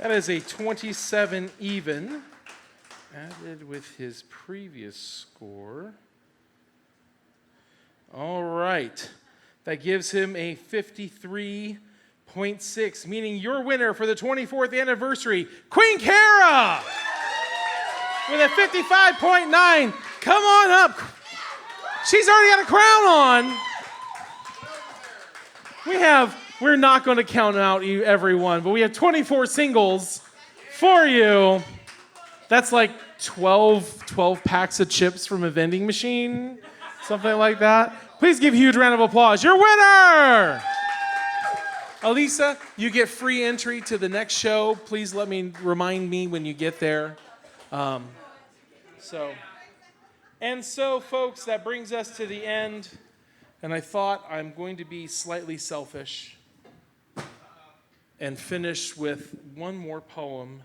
That is a 27 even, added with his previous score. All right. That gives him a 53.6, meaning your winner for the 24th anniversary, Queen Kara, with a 55.9. Come on up. She's already got a crown on. We're not going to count out you everyone, but we have 24 singles for you. That's like 12 packs of chips from a vending machine, something like that. Please give a huge round of applause. Your winner! Elisa, you get free entry to the next show. Please remind me when you get there. So, folks, that brings us to the end. And I thought I'm going to be slightly selfish and finish with one more poem.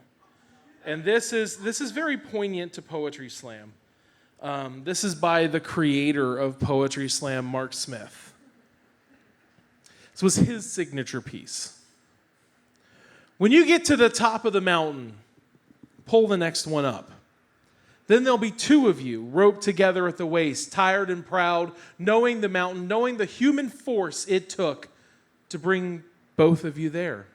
And this is very poignant to Poetry Slam. This is by the creator of Poetry Slam, Mark Smith. This was his signature piece. When you get to the top of the mountain, pull the next one up. Then there'll be two of you roped together at the waist, tired and proud, knowing the mountain, knowing the human force it took to bring both of you there.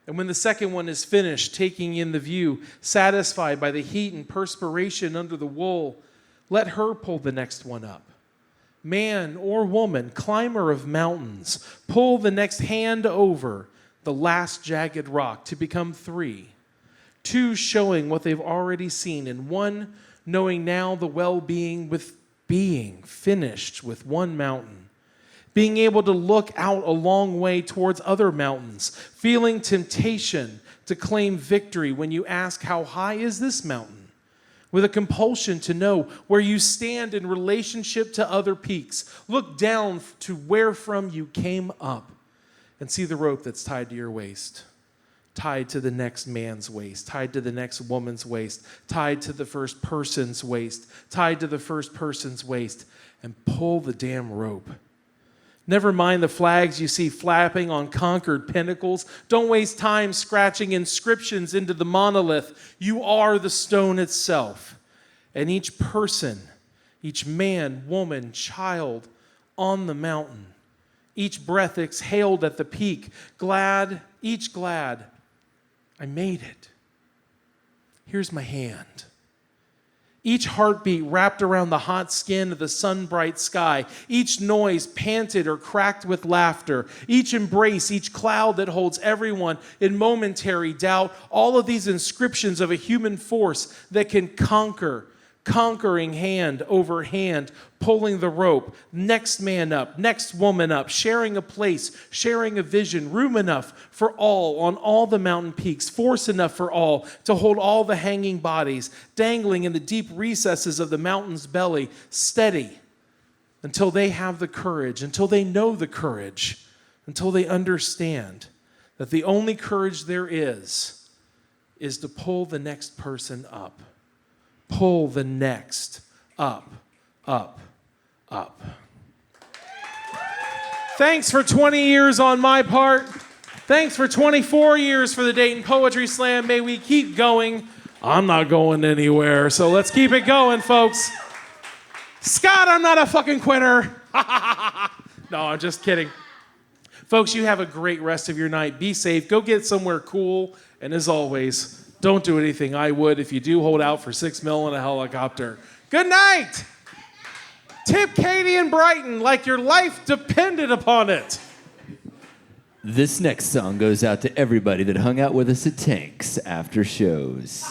And when the second one is finished, taking in the view, satisfied by the heat and perspiration under the wool, let her pull the next one up. Man or woman, climber of mountains, pull the next hand over the last jagged rock to become three. Two showing what they've already seen, and one knowing now the well-being with being finished with one mountain. Being able to look out a long way towards other mountains, feeling temptation to claim victory when you ask, how high is this mountain? With a compulsion to know where you stand in relationship to other peaks. Look down to where from you came up and see the rope that's tied to your waist. Tied to the next man's waist, tied to the next woman's waist, tied to the first person's waist, tied to the first person's waist, and pull the damn rope. Never mind the flags you see flapping on conquered pinnacles. Don't waste time scratching inscriptions into the monolith. You are the stone itself. And each person, each man, woman, child on the mountain, each breath exhaled at the peak, glad, I made it. Here's my hand. Each heartbeat wrapped around the hot skin of the sun-bright sky. Each noise panted or cracked with laughter. Each embrace, each cloud that holds everyone in momentary doubt. All of these inscriptions of a human force that can conquering hand over hand, pulling the rope, next man up, next woman up, sharing a place, sharing a vision, room enough for all on all the mountain peaks, force enough for all to hold all the hanging bodies, dangling in the deep recesses of the mountain's belly, steady until they have the courage, until they know the courage, until they understand that the only courage there is to pull the next person up. Pull the next up. Thanks for 20 years on my part. Thanks for 24 years for the Dayton Poetry Slam. May we keep going. I'm not going anywhere, so let's keep it going, folks. Scott, I'm not a fucking quitter. No, I'm just kidding. Folks, you have a great rest of your night. Be safe. Go get somewhere cool. And as always, don't do anything I would if you do hold out for $6 million in a helicopter. Good night. Tip Katie and Brighton like your life depended upon it. This next song goes out to everybody that hung out with us at Tanks after shows.